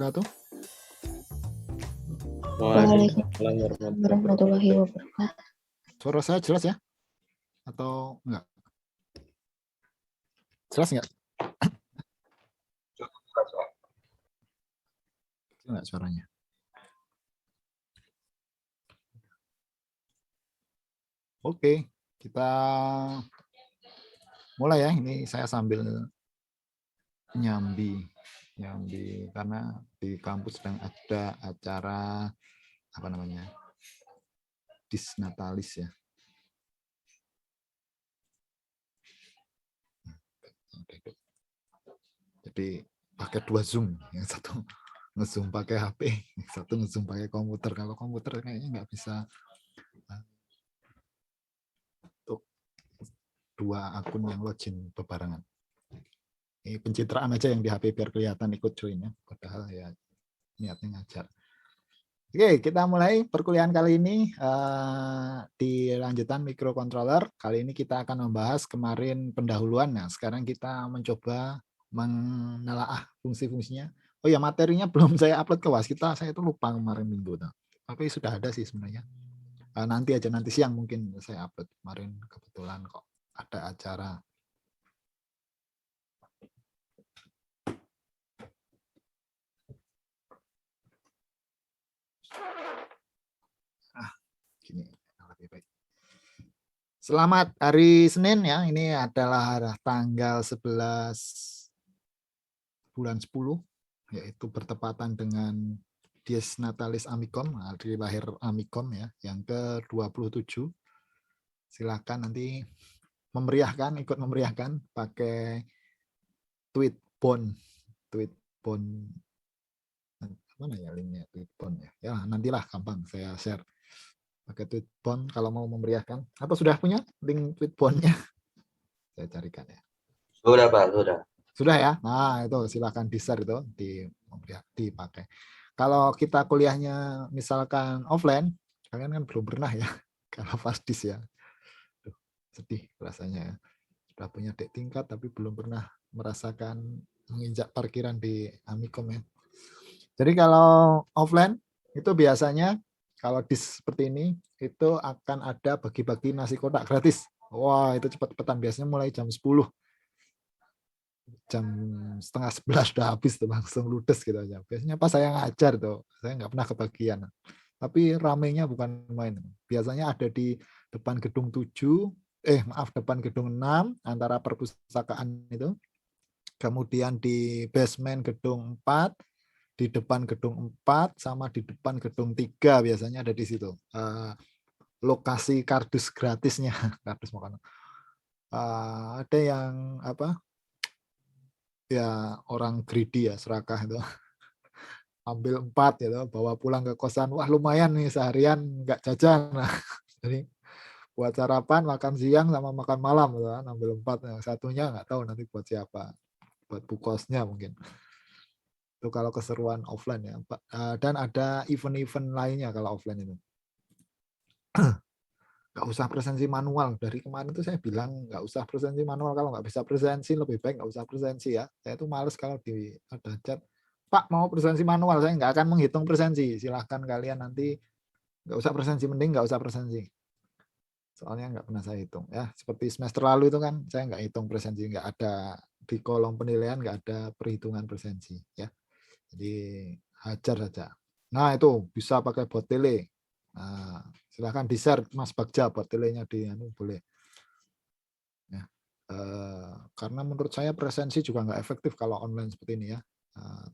wabarakatuh. Waalaikumsalam warahmatullahi wabarakatuh. Suara saya jelas ya? Atau enggak? Jelas enggak? Enggak suaranya? Oke, kita mulai ya. Ini saya sambil nyambi karena di kampus sedang ada acara apa namanya? Disnatalis ya. Jadi pakai dua Zoom, yang satu nge-zoom pakai HP, yang satu nge-zoom pakai komputer. Kalau komputer kayaknya nggak bisa untuk dua akun yang login bebarengan. Ini pencitraan aja yang di HP biar kelihatan ikut join ya. Padahal ya niatnya ngajar. Oke, kita mulai perkuliahan kali ini di lanjutan microcontroller. Kali ini kita akan membahas kemarin pendahuluan. Nah, sekarang kita mencoba menelaah fungsi-fungsinya. Oh ya, materinya belum saya upload ke Waskita. Saya itu lupa kemarin minggu. Tapi sudah ada sih sebenarnya. Nanti aja, nanti siang mungkin saya upload. Kemarin kebetulan kok ada acara. Gini, lebih baik. Selamat hari Senin ya. Ini adalah tanggal 11 bulan 10, yaitu bertepatan dengan Dies Natalis Amicom, hari lahir Amicom ya, yang ke-27. Silakan nanti ikut memeriahkan pakai tweet bond mana ya linknya tweet bond ya. Ya nantilah gampang saya share pakai tweet bond kalau mau memeriahkan. Atau sudah punya link tweet bondnya? Saya carikan ya. Sudah Pak, sudah. Sudah ya? Nah itu silakan di-share itu, dipakai. Kalau kita kuliahnya misalkan offline, kalian kan belum pernah ya, kalau Fasdis ya. Duh, sedih rasanya ya. Sudah punya dek tingkat tapi belum pernah merasakan menginjak parkiran di Amikom ya. Jadi kalau offline itu biasanya kalau seperti ini itu akan ada bagi-bagi nasi kotak gratis. Wah itu cepat-cepatan, biasanya mulai jam 10. Jam setengah 11 udah habis tuh, langsung ludes gitu aja. Biasanya pas saya ngajar tuh, saya nggak pernah kebagian. Tapi ramenya bukan main. Biasanya ada di depan gedung 7, depan gedung 6, antara perpustakaan itu. Kemudian di basement gedung 4, di depan gedung 4, sama di depan gedung 3 biasanya ada di situ. Lokasi kardus gratisnya, kardus makanan. Ada yang apa? Ya orang greedy ya, serakah itu. Ambil 4 gitu, bawa pulang ke kosan. Wah lumayan nih seharian nggak jajan. Nah, jadi buat sarapan, makan siang, sama makan malam gitu kan. Ambil 4. Yang satunya nggak tahu nanti buat siapa. Buat bukosnya mungkin. Itu kalau keseruan offline ya. Dan ada event-event lainnya kalau offline itu. Nggak usah presensi manual. Dari kemarin tuh saya bilang nggak usah presensi manual. Kalau nggak bisa presensi lebih baik nggak usah presensi ya. Saya tuh males kalau ada chat, Pak mau presensi manual, saya nggak akan menghitung presensi. Silahkan kalian nanti nggak usah presensi, mending nggak usah presensi. Soalnya nggak pernah saya hitung ya. Seperti semester lalu itu kan saya nggak hitung presensi, nggak ada di kolom penilaian, nggak ada perhitungan presensi ya. Jadi hajar saja. Nah itu bisa pakai bot tele. Nah, silahkan di-share Mas Bagja bot telenya di boleh. Ya. Karena menurut saya presensi juga nggak efektif kalau online seperti ini ya.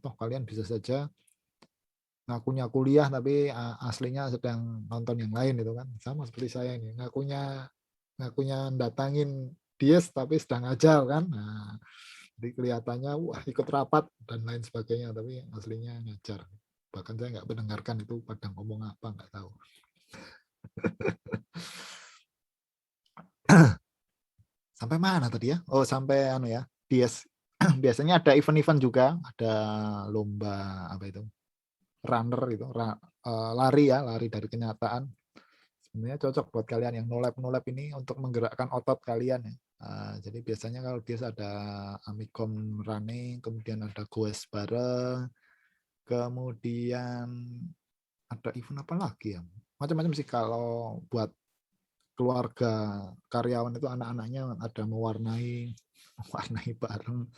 Toh kalian bisa saja ngakunya kuliah tapi aslinya sedang nonton yang lain itu kan, sama seperti saya ini ngakunya datangin Dies tapi sedang ngajar kan. Nah, jadi kelihatannya wah ikut rapat dan lain sebagainya tapi aslinya ngajar. Bahkan saya nggak mendengarkan itu pada ngomong apa, nggak tahu. Sampai mana tadi ya? Oh sampai ya Dies. Biasanya ada event-event juga, ada lomba apa itu, runner itu, lari ya, lari dari kenyataan. Sebenarnya cocok buat kalian yang nolep ini untuk menggerakkan otot kalian ya. Jadi biasanya kalau dia ada Amicom running, kemudian ada goes bareng, Kemudian ada event apa lagi ya? Macam-macam sih kalau buat keluarga karyawan itu anak-anaknya ada mewarnai mewarnai bareng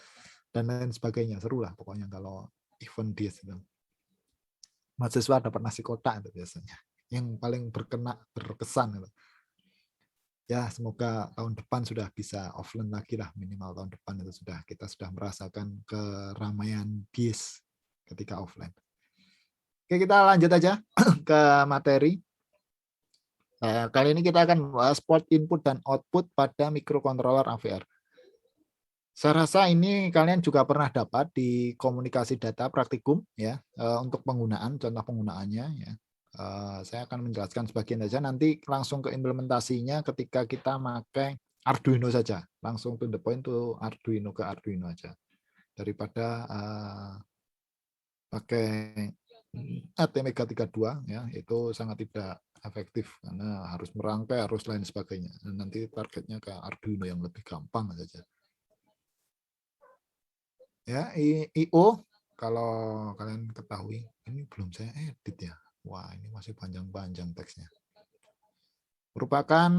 dan lain sebagainya. Seru lah pokoknya kalau event dia itu. Mahasiswa dapat nasi kotak itu biasanya. Yang paling berkesan itu. Ya semoga tahun depan sudah bisa offline lagi lah, minimal tahun depan itu kita sudah merasakan keramaian BIS ketika offline. Oke, kita lanjut aja ke materi. Kali ini kita akan membahas port input dan output pada microcontroller AVR. Saya rasa ini kalian juga pernah dapat di komunikasi data praktikum ya, untuk penggunaan, contoh penggunaannya ya. Saya akan menjelaskan sebagian saja, nanti langsung ke implementasinya ketika kita pakai Arduino saja, langsung to the point to Arduino ke Arduino aja, daripada pakai ATmega32 ya, itu sangat tidak efektif karena harus merangkai, harus lain sebagainya. Dan nanti targetnya ke Arduino yang lebih gampang saja. Ya, IO kalau kalian ketahui, ini belum saya edit ya. Wah, ini masih panjang-panjang teksnya. Merupakan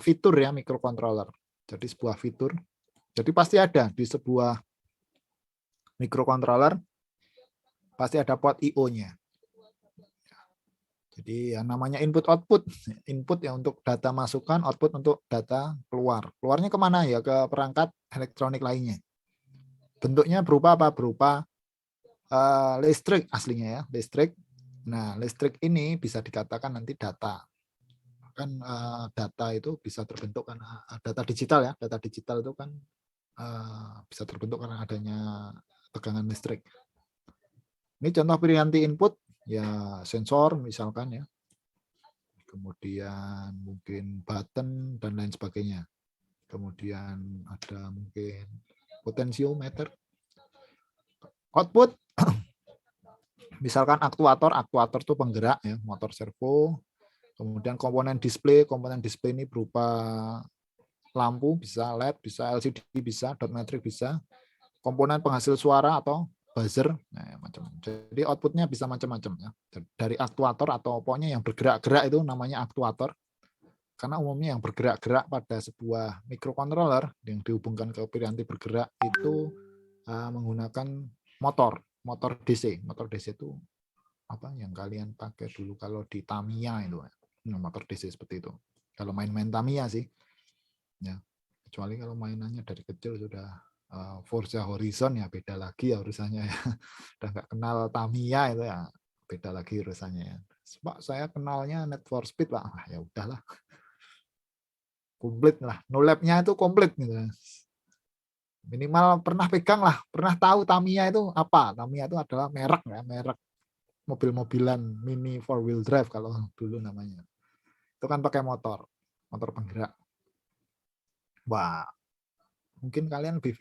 fitur ya microcontroller. Jadi sebuah fitur. Jadi pasti ada di sebuah microcontroller pasti ada port IO-nya. Jadi yang namanya input output. Input ya untuk data masukan, output untuk data keluar. Keluarnya kemana ya? Ke perangkat elektronik lainnya. Bentuknya berupa apa? Berupa listrik aslinya ya, listrik. Nah, listrik ini bisa dikatakan nanti data. Kan data itu bisa terbentuk karena data digital ya. Data digital itu kan bisa terbentuk karena adanya tegangan listrik. Ini contoh pilihan input ya, sensor misalkan ya. Kemudian mungkin button dan lain sebagainya. Kemudian ada mungkin potentiometer. Output misalkan aktuator itu penggerak ya, motor servo. Kemudian komponen display ini berupa lampu, bisa LED, bisa LCD, bisa dot matrix, bisa komponen penghasil suara atau buzzer, nah, macam-macam. Jadi outputnya bisa macam-macam ya. Dari aktuator atau pokoknya yang bergerak-gerak itu namanya aktuator. Karena umumnya yang bergerak-gerak pada sebuah microcontroller yang dihubungkan ke piranti bergerak itu menggunakan motor DC. Motor DC itu apa yang kalian pakai dulu kalau di Tamiya itu, motor DC seperti itu. Kalau main-main Tamiya sih, ya. Kecuali kalau mainannya dari kecil sudah Forza Horizon ya beda lagi ya urusannya ya. Udah nggak kenal Tamiya itu ya beda lagi urusannya ya. Pak saya kenalnya Need for Speed Pak, ya udahlah. Komplit lah, no lab-nya itu komplit gitu. Minimal pernah pegang lah, pernah tahu Tamiya itu apa. Tamiya itu adalah merek ya, merek mobil-mobilan mini 4-wheel drive kalau dulu namanya. Itu kan pakai motor penggerak. Wah, mungkin kalian lebih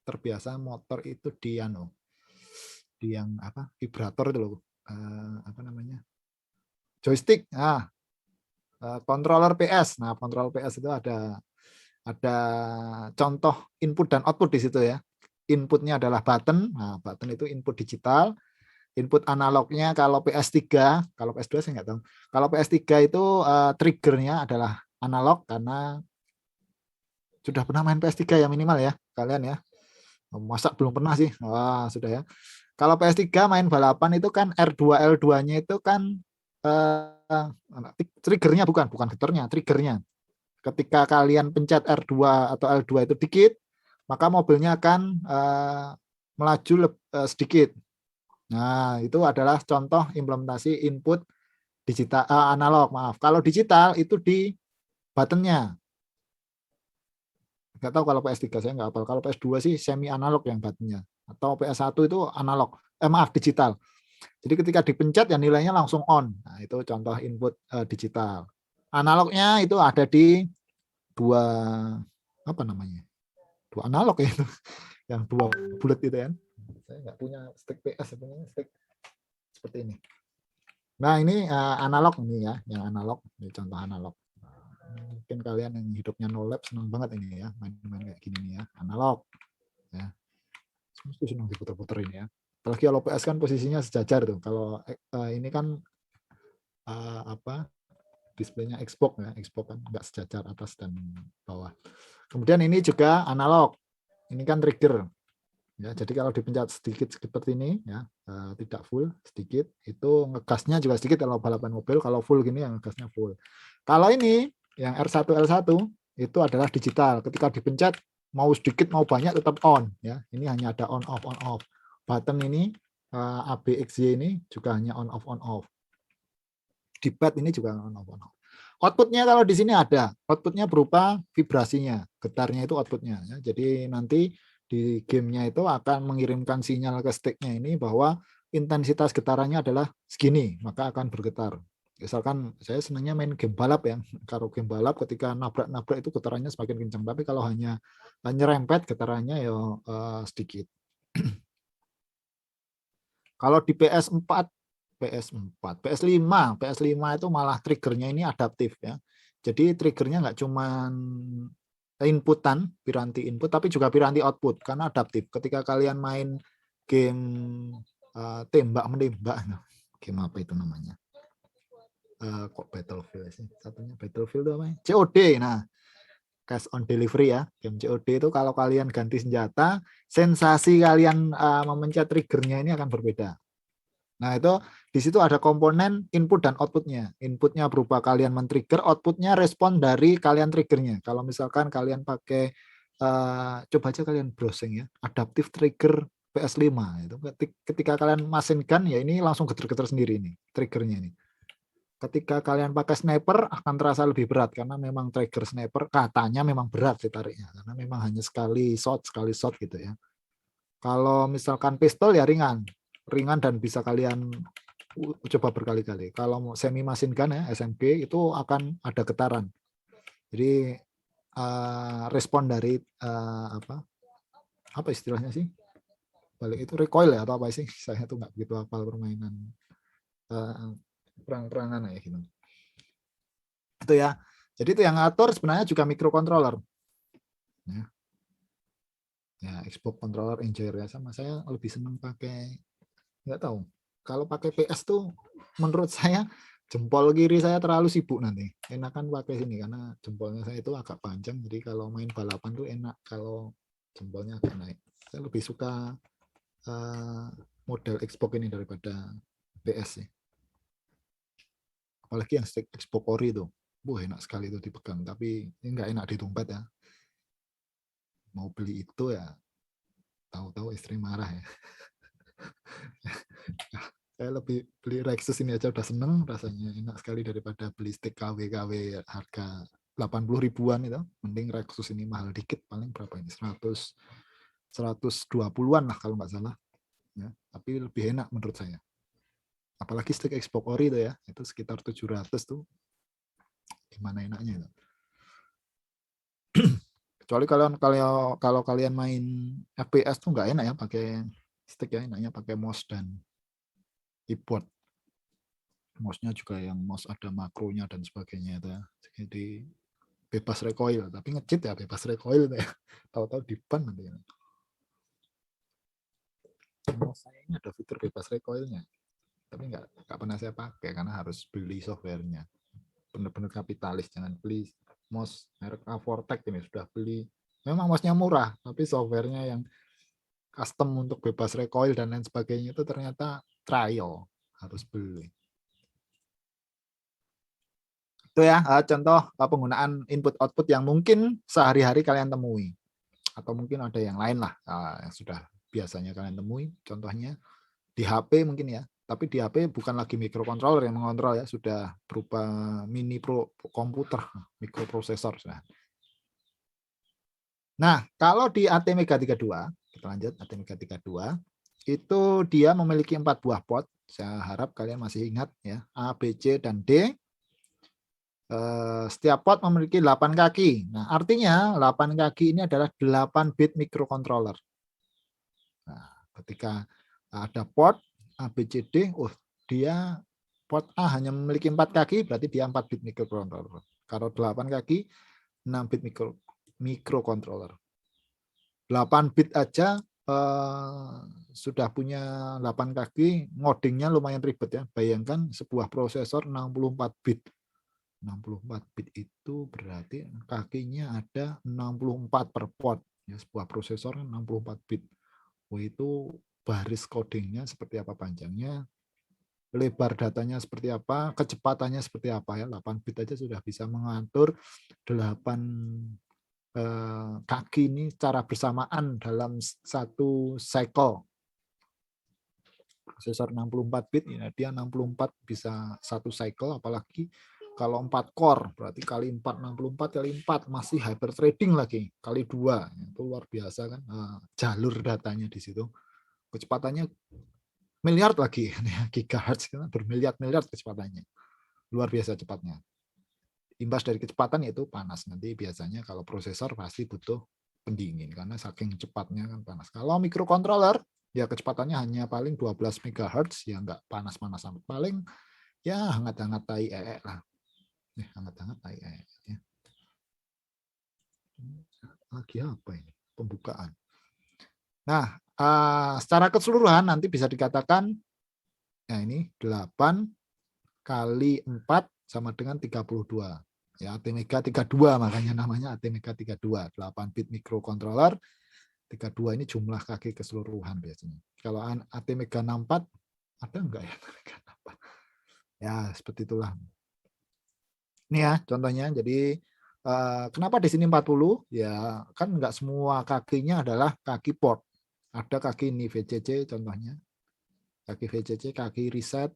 terbiasa motor itu di yang apa vibrator itu loh, apa namanya, joystick. Nah, controller PS. Nah, controller PS itu ada contoh input dan output di situ ya. Inputnya adalah button. Nah, button itu input digital. Input analognya kalau PS3, kalau PS2 saya nggak tahu. Kalau PS3 itu triggernya adalah analog karena sudah pernah main PS3 ya minimal ya kalian ya. Masa belum pernah sih? Wah, sudah ya. Kalau PS3 main balapan itu kan R2 L2-nya itu kan triggernya bukan getarnya, triggernya. Ketika kalian pencet R2 atau L2 itu dikit, maka mobilnya akan melaju sedikit. Nah, itu adalah contoh implementasi input digital analog, maaf. Kalau digital itu di buttonnya. Nggak tahu kalau PS3 saya nggak hafal. Kalau PS2 sih semi analog yang buttonnya. Atau PS1 itu analog. Maaf, digital. Jadi ketika dipencet ya nilainya langsung on. Nah, itu contoh input digital. Analognya itu ada di dua apa namanya? Dua analog ya itu. Yang dua bulat itu kan. Saya nggak punya stick PS, punya stick seperti ini. Nah, ini analog ini ya, yang analog, ini contoh analog. Mungkin kalian yang hidupnya no lab senang banget ini ya, main-main kayak gini nih ya, analog. Ya. Mesti senang diputer-puterin ya. Apalagi kalau PS kan posisinya sejajar tuh. Kalau ini kan displaynya Xbox ya, Xbox kan nggak sejajar atas dan bawah. Kemudian ini juga analog. Ini kan trigger. Ya, jadi kalau dipencet sedikit seperti ini ya, tidak full sedikit, itu ngegasnya juga sedikit kalau balapan mobil. Kalau full gini yang ngegasnya full. Kalau ini yang R1 L1 itu adalah digital. Ketika dipencet mau sedikit mau banyak tetap on ya. Ini hanya ada on off. Button ini A B X Y ini juga hanya on off. Di pad ini juga on off. Outputnya kalau di sini ada, outputnya berupa vibrasinya, getarnya itu outputnya. Ya. Jadi nanti di gamenya itu akan mengirimkan sinyal ke sticknya ini bahwa intensitas getarannya adalah segini, maka akan bergetar. Misalkan saya senangnya main game balap ya, kalau game balap ketika nabrak-nabrak itu getarannya semakin kencang, tapi kalau hanya nyerempet getarannya ya sedikit. Kalau di PS4, PS5 itu malah triggernya ini adaptif ya. Jadi triggernya nggak cuma inputan, piranti input, tapi juga piranti output karena adaptif. Ketika kalian main game tembak menembak, game apa itu namanya? Kok Battlefield sih? Satunya Battlefield itu apa? COD. Nah, cash on delivery ya. Game COD itu kalau kalian ganti senjata, sensasi kalian memencet triggernya ini akan berbeda. Nah, itu di situ ada komponen input dan outputnya. Inputnya berupa kalian men-trigger, outputnya respon dari kalian triggernya. Kalau misalkan kalian pakai, coba aja kalian browsing ya, adaptive trigger PS5. Itu ketika kalian masinkan, ya ini langsung getar-getar sendiri nih, triggernya ini. Ketika kalian pakai sniper akan terasa lebih berat, karena memang trigger sniper katanya memang berat sih tariknya, karena memang hanya sekali shot gitu ya. Kalau misalkan pistol ya ringan dan bisa kalian coba berkali-kali. Kalau mau semi machine gun ya SMG itu akan ada getaran. Jadi respon dari apa istilahnya sih? Balik itu recoil ya atau apa sih? Saya tuh nggak begitu hafal permainan perang-perangan ya gitu. Itu ya. Jadi itu yang ngatur sebenarnya juga microcontroller. Ya, Xbox controller enjoy ya, sama saya lebih senang pakai, nggak tahu. Kalau pakai PS tuh menurut saya jempol kiri saya terlalu sibuk nanti. Enakan pakai sini karena jempolnya saya itu agak panjang, jadi kalau main balapan tuh enak kalau jempolnya agak naik. Saya lebih suka model Xbox ini daripada PS sih. Apalagi yang stick Xbox Ori itu. Enak sekali itu dipegang, tapi ini nggak enak di dompet ya. Mau beli itu ya tahu-tahu istri marah ya. Saya lebih beli Rexus ini aja udah seneng, rasanya enak sekali daripada beli stick KW harga 80 ribuan itu. Mending Rexus ini mahal dikit, paling berapa ini? 120-an lah kalau nggak salah. Ya, tapi lebih enak menurut saya. Apalagi stick Xbox Ori itu ya, itu sekitar 700 tuh. Gimana enaknya itu. Kecuali kalau kalian main FPS tuh nggak enak ya pakai stick ya, enaknya pakai mouse dan keyboard. Mouse-nya juga yang mouse ada makronya dan sebagainya itu ya. Jadi bebas recoil, tapi nge-cheat ya bebas recoil itu ya. Tahu-tahu di ban nanti. Mouse saya ini ada fitur bebas recoilnya, tapi nggak pernah saya pakai karena harus beli softwarenya. Benar-benar kapitalis, jangan beli mouse merek Vortex ini sudah beli. Memang mouse-nya murah, tapi softwarenya yang custom untuk bebas recoil dan lain sebagainya itu ternyata trial, harus beli. Itu ya contoh penggunaan input output yang mungkin sehari-hari kalian temui, atau mungkin ada yang lain lah yang sudah biasanya kalian temui. Contohnya di HP mungkin ya, tapi di HP bukan lagi microcontroller yang mengontrol ya, sudah berupa mini komputer, mikroprosesor. Nah, kalau di ATmega32, kita lanjut ATmega32, itu dia memiliki 4 buah port. Saya harap kalian masih ingat ya, A, B, C, dan D. Setiap port memiliki 8 kaki. Nah, artinya 8 kaki ini adalah 8 bit microcontroller. Nah, ketika ada port A, B, C, D, dia port A hanya memiliki 4 kaki, berarti dia 4 bit microcontroller. Kalau 8 kaki, 6 bit microcontroller. 8 bit aja sudah punya 8 kaki, ngodingnya lumayan ribet ya. Bayangkan sebuah prosesor 64 bit. 64 bit itu berarti kakinya ada 64 per port. Ya, sebuah prosesor 64 bit. Oh, itu baris codingnya seperti apa panjangnya, lebar datanya seperti apa, kecepatannya seperti apa ya. 8 bit aja sudah bisa mengatur 8 kaki ini secara bersamaan dalam satu cycle. Prosesor 64 bit ya, dia 64 bisa satu cycle, apalagi kalau 4 core berarti kali 4, 64 kali 4 masih hyper threading lagi kali 2. Itu luar biasa kan. Jalur datanya di situ. Kecepatannya miliar lagi gigahertz, bermiliar-miliar kecepatannya. Luar biasa cepatnya. Imbas dari kecepatan yaitu panas. Nanti biasanya kalau prosesor pasti butuh pendingin karena saking cepatnya kan panas. Kalau microcontroller ya kecepatannya hanya paling 12 MHz, ya nggak panas-panas amat. Paling ya hangat-hangat tai lah. Hangat-hangat tai ya. Lagi apa ini? Pembukaan. Nah, secara keseluruhan nanti bisa dikatakan ya ini 8 kali 4 sama dengan 32. Ya, ATmega 32 makanya namanya ATmega 32. 8 bit microcontroller 32 ini jumlah kaki keseluruhan biasanya. Kalau ATmega 64 ada enggak ya ATmega 64? Ya, seperti itulah. Ini ya contohnya. Jadi kenapa di sini 40? Ya, kan enggak semua kakinya adalah kaki port. Ada kaki ini VCC contohnya. Kaki VCC, kaki reset,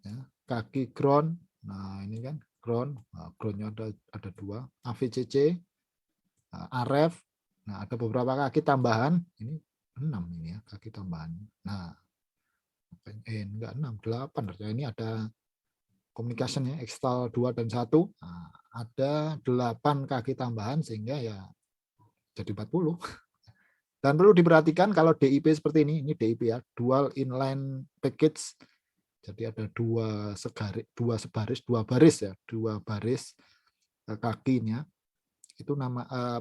ya, kaki ground. Nah, ini kan ground. Nah, groundnya ada 2. AVCC, RF. Nah, ada beberapa kaki tambahan. Ini 6 ini ya, kaki tambahan. Nah, enggak 6, 8. Ini ada communication ya, external 2 dan 1. Nah, ada 8 kaki tambahan sehingga ya jadi 40. Dan perlu diperhatikan kalau DIP seperti ini DIP ya, dual inline package. Jadi ada dua baris ya, 2 baris kakinya. Itu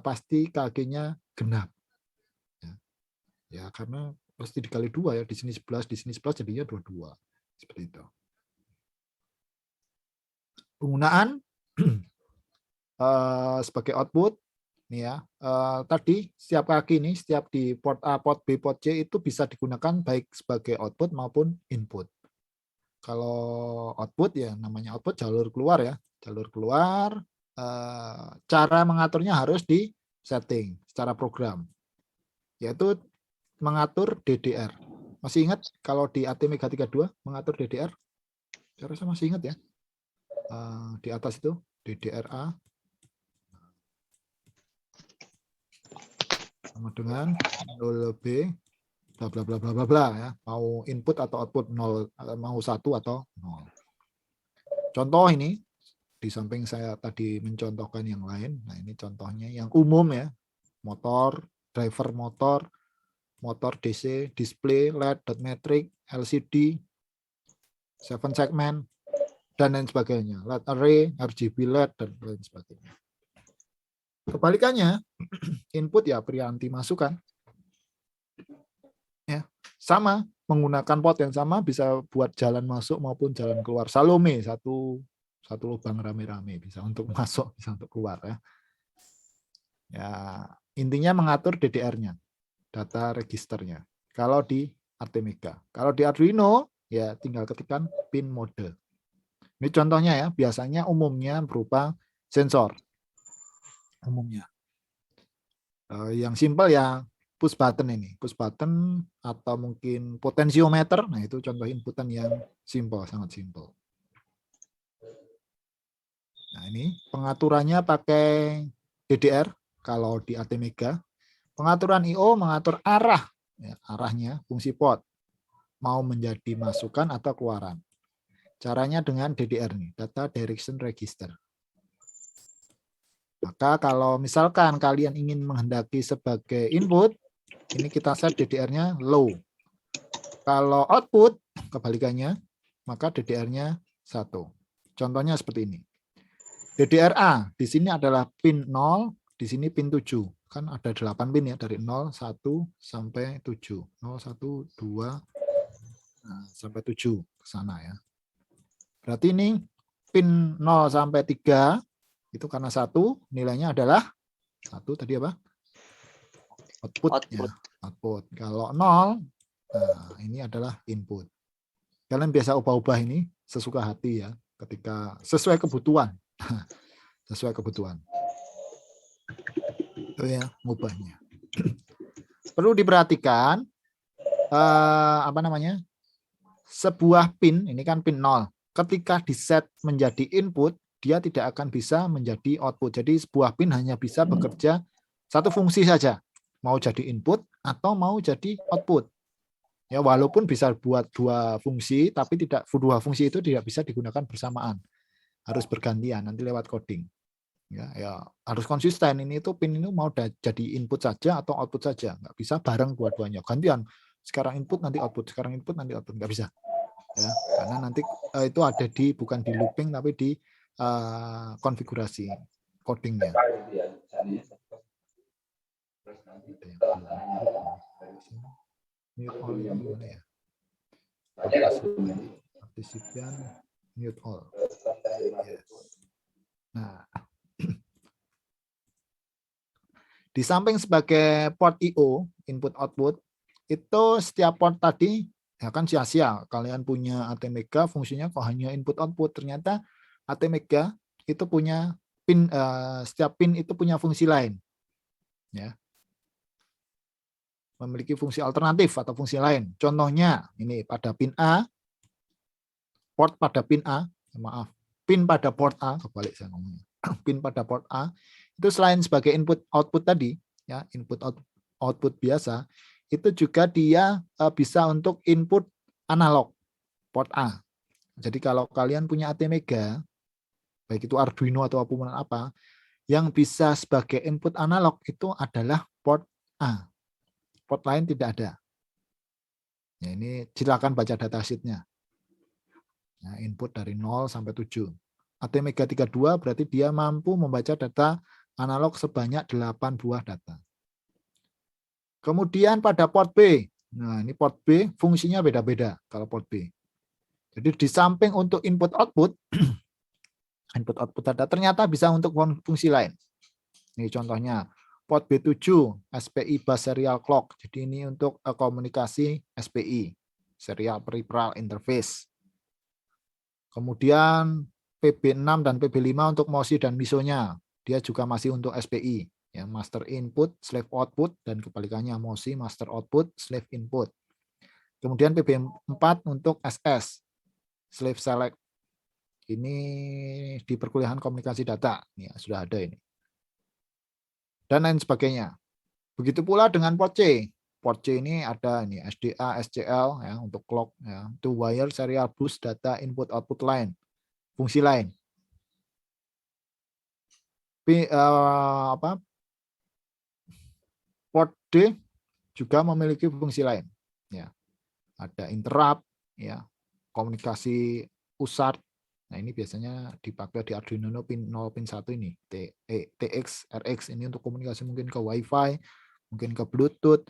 pasti kakinya genap. Ya, karena pasti dikali 2 ya, di sini 11, di sini 11 jadinya 22. Seperti itu. Penggunaan sebagai output nih ya. Tadi setiap kaki ini, setiap di port A, port B, port C itu bisa digunakan baik sebagai output maupun input. Kalau output ya namanya output jalur keluar ya. Jalur keluar, cara mengaturnya harus di setting secara program. Yaitu mengatur DDR. Masih ingat kalau di ATmega 32 mengatur DDR? Saya rasa masih ingat ya. Di atas itu DDR-A sama dengan 0B bla bla bla bla bla bla ya. Mau input atau output 0, mau 1 atau 0. Contoh ini di samping saya tadi mencontohkan yang lain. Nah, ini contohnya yang umum ya. Motor, driver motor, motor DC, display, LED, dot matrix, LCD, 7 segment, dan lain sebagainya. LED array, RGB LED, dan lain sebagainya. Kebalikannya, input ya Prianti masukkan. Ya, sama, menggunakan port yang sama bisa buat jalan masuk maupun jalan keluar. Salome, satu lubang rame-rame, bisa untuk masuk, bisa untuk keluar ya. Ya, intinya mengatur DDR-nya, data registernya. Kalau di ATmega. Kalau di Arduino, ya tinggal ketikkan pin mode. Ini contohnya ya, biasanya umumnya berupa sensor. Umumnya. Yang simpel ya push button ini. Push button atau mungkin potentiometer. Nah, itu contoh inputan yang simpel, sangat simpel. Nah, ini pengaturannya pakai DDR kalau di ATmega. Pengaturan I/O mengatur arah, ya, arahnya fungsi port. Mau menjadi masukan atau keluaran. Caranya dengan DDR nih, Data Direction Register. Maka kalau misalkan kalian ingin menghendaki sebagai input, ini kita set DDR-nya low. Kalau output, kebalikannya, maka DDR-nya 1. Contohnya seperti ini. DDR A, di sini adalah pin 0, di sini pin 7. kan ada 8 pin ya, dari 0, 1 sampai 7. 0, 1, 2, sampai 7 ke sana ya. Berarti ini pin 0 sampai 3 itu karena 1 nilainya adalah 1 tadi apa? Output. Ya, output. Kalau 0, nah ini adalah input. Kalian biasa ubah-ubah ini sesuka hati ya, ketika sesuai kebutuhan. Sesuai kebutuhan. Itu ya, ngubahnya. Perlu diperhatikan apa namanya? Sebuah pin, ini kan pin 0. Ketika diset menjadi input, dia tidak akan bisa menjadi output. Jadi sebuah pin hanya bisa bekerja satu fungsi saja. Mau jadi input atau mau jadi output. Ya, walaupun bisa buat dua fungsi, tapi dua fungsi itu tidak bisa digunakan bersamaan. Harus bergantian nanti lewat coding. Ya harus konsisten. Ini itu pin ini mau jadi input saja atau output saja, nggak bisa bareng dua-duanya. Gantian. Sekarang input nanti output, sekarang input nanti output, nggak bisa. Ya, karena nanti itu ada di bukan di looping tapi di konfigurasi codingnya. Mute all ini gimana ya? Partisipan mute all. Yes. Nah, di samping sebagai port I/O input output itu setiap port tadi ya kan sia-sia. Kalian punya ATmega fungsinya kok hanya input output. Ternyata ATmega itu punya pin, setiap pin itu punya fungsi lain. Ya. Memiliki fungsi alternatif atau fungsi lain. Contohnya ini pada pin A, port pada pin A, maaf, pin pada port A, kebalik saya ngomongnya. Pin pada port A itu selain sebagai input output tadi, ya input output biasa, itu juga dia bisa untuk input analog port A. Jadi kalau kalian punya ATmega, baik itu Arduino atau apapun apa, yang bisa sebagai input analog itu adalah port A. Port lain tidak ada. Ya, ini silakan baca datasheet-nya. Nah, input dari 0 sampai 7. ATmega 32 berarti dia mampu membaca data analog sebanyak 8 buah data. Kemudian pada port B. Nah, ini port B fungsinya beda-beda kalau port B. Jadi di samping untuk input output, input output data ternyata bisa untuk fungsi lain. Ini contohnya port B7 SPI bus serial clock. Jadi ini untuk komunikasi SPI, serial peripheral interface. Kemudian PB6 dan PB5 untuk MOSI dan MISO-nya. Dia juga masih untuk SPI, ya, master input, slave output, dan kebalikannya MOSI, master output, slave input. Kemudian PB4 untuk SS, slave select. Ini di perkuliahan komunikasi data, ya, sudah ada ini. Dan lain sebagainya. Begitu pula dengan port C. Port C ini ada ini SDA, SCL ya untuk clock ya, two wire serial bus data input output line. Fungsi lain. Port D juga memiliki fungsi lain. Ya. Ada interrupt, ya, komunikasi USART. Nah, ini biasanya dipakai di Arduino pin 0 pin 1 ini, TX, RX ini untuk komunikasi mungkin ke Wi-Fi, mungkin ke Bluetooth,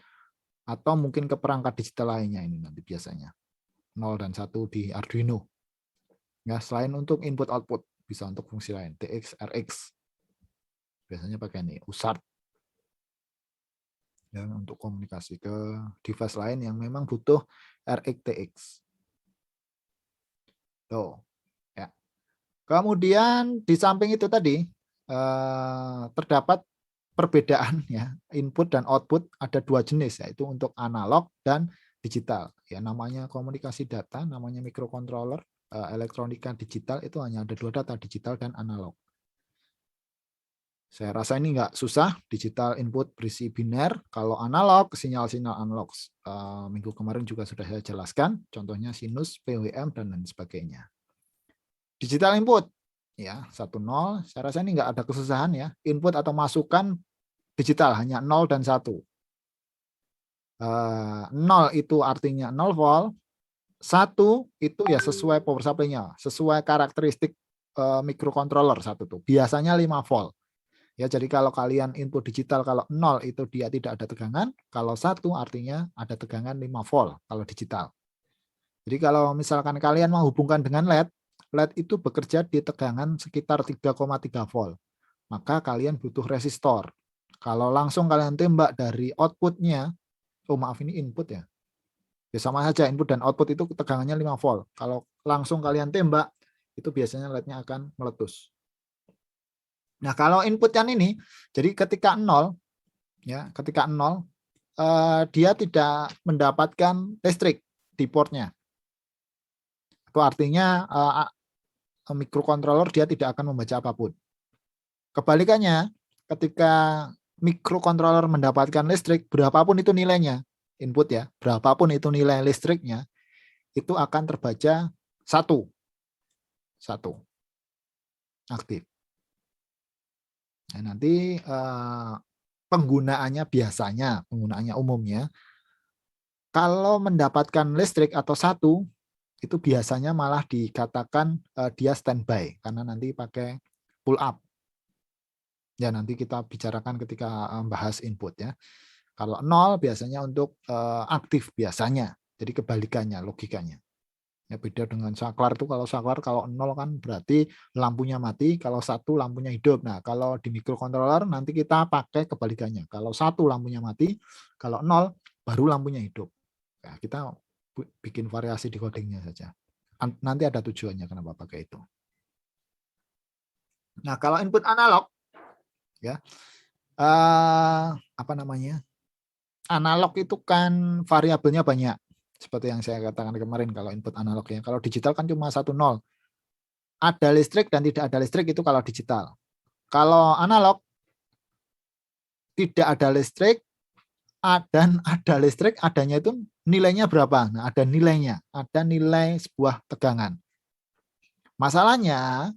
atau mungkin ke perangkat digital lainnya ini nanti biasanya. 0 dan 1 di Arduino. Ya, selain untuk input output, bisa untuk fungsi lain, TX, RX. Biasanya pakai ini, USART. Ya, untuk komunikasi ke device lain yang memang butuh RX, TX. Tuh. Ya. Kemudian di samping itu tadi terdapat perbedaan ya input dan output ada dua jenis yaitu untuk analog dan digital. Ya namanya komunikasi data, namanya microcontroller, elektronika digital itu hanya ada dua data digital dan analog. Saya rasa ini nggak susah, digital input berisi biner. Kalau analog, sinyal-sinyal analog minggu kemarin juga sudah saya jelaskan, contohnya sinus, PWM, dan lain sebagainya. Digital input, ya 1, 0, saya rasa ini nggak ada kesusahan ya. Input atau masukan digital hanya 0 dan 1. 0 itu artinya 0 volt, 1 itu ya sesuai power supply-nya, sesuai karakteristik microcontroller 1 tuh. Biasanya 5 volt. Ya, jadi kalau kalian input digital, kalau 0 itu dia tidak ada tegangan, kalau 1 artinya ada tegangan 5 volt kalau digital. Jadi kalau misalkan kalian menghubungkan dengan LED, LED itu bekerja di tegangan sekitar 3,3 volt. Maka kalian butuh resistor. Kalau langsung kalian tembak dari outputnya, oh maaf ini input ya. Ya sama saja input dan output itu tegangannya 5 volt. Kalau langsung kalian tembak, itu biasanya LED-nya akan meletus. Nah, kalau input yang ini, jadi ketika 0, ya, ketika 0, dia tidak mendapatkan listrik di portnya. Itu artinya mikrokontroler dia tidak akan membaca apapun. Kebalikannya, ketika mikrokontroler mendapatkan listrik, berapapun itu nilainya, input ya, berapapun itu nilai listriknya, itu akan terbaca 1 aktif. Nah, nanti penggunaannya biasanya, penggunaannya umumnya, kalau mendapatkan listrik atau 1, itu biasanya malah dikatakan dia standby, karena nanti pakai pull up. Ya, nanti kita bicarakan ketika bahas input ya. Kalau 0 biasanya untuk aktif biasanya. Jadi kebalikannya logikanya. Ya, beda dengan saklar itu, kalau saklar kalau 0 kan berarti lampunya mati, kalau 1 lampunya hidup. Nah, kalau di microcontroller nanti kita pakai kebalikannya. Kalau 1 lampunya mati, kalau 0 baru lampunya hidup. Nah, kita bikin variasi di codingnya saja. Nanti ada tujuannya kenapa pakai itu. Nah, kalau input analog ya apa namanya? Analog itu kan variabelnya banyak. Seperti yang saya katakan kemarin kalau input analog ya. Kalau digital kan cuma 1 0. Ada listrik dan tidak ada listrik itu kalau digital. Kalau analog tidak ada listrik dan ada listrik, adanya itu nilainya berapa? Nah, ada nilainya, ada nilai sebuah tegangan. Masalahnya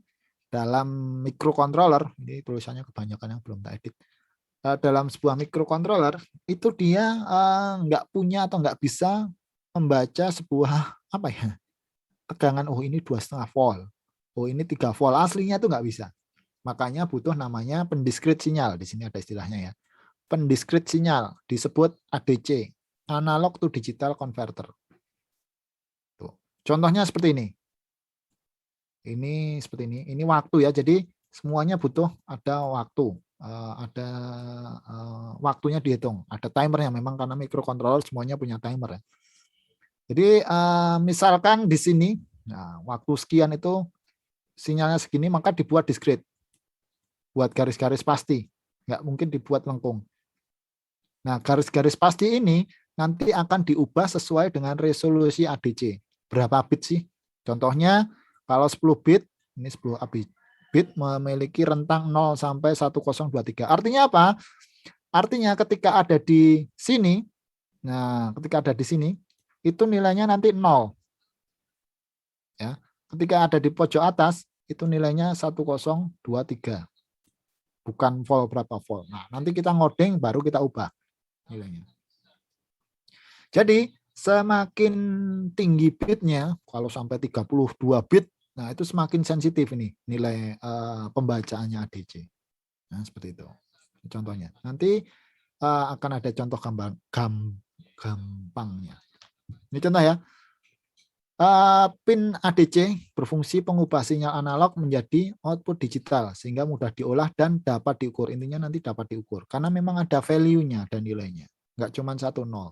dalam microcontroller, ini tulisannya kebanyakan yang belum tak edit. Dalam sebuah microcontroller itu dia nggak punya atau nggak bisa membaca sebuah apa ya tegangan. Oh ini 2,5 volt, oh ini 3 volt, aslinya itu nggak bisa. Makanya butuh namanya pendiskrit sinyal. Di sini ada istilahnya ya, pendiskrit sinyal, disebut ADC, analog to digital converter. Tuh. Contohnya seperti ini. Ini seperti ini waktu ya. Jadi semuanya butuh ada waktu. Ada waktunya dihitung, ada timernya memang karena microcontroller semuanya punya timer ya. Jadi misalkan di sini, nah waktu sekian itu sinyalnya segini, maka dibuat diskrit, buat garis-garis pasti, nggak mungkin dibuat lengkung. Nah garis-garis pasti ini nanti akan diubah sesuai dengan resolusi ADC. Berapa bit sih? Contohnya kalau 10 bit, ini 10 bit memiliki rentang 0 sampai 1023. Artinya apa? Artinya ketika ada di sini, nah ketika ada di sini, itu nilainya nanti 0. Ya. Ketika ada di pojok atas, itu nilainya 1023. Bukan volt berapa volt. Nah, nanti kita ngoding baru kita ubah nilainya. Jadi semakin tinggi bitnya, kalau sampai 32 bit, nah itu semakin sensitif ini nilai pembacaannya ADC. Nah, seperti itu. Contohnya. Nanti akan ada contoh gampangnya. Ini contoh ya. Pin ADC berfungsi pengubah sinyal analog menjadi output digital sehingga mudah diolah dan dapat diukur. Intinya nanti dapat diukur karena memang ada value-nya dan nilainya. Enggak cuma 1 0.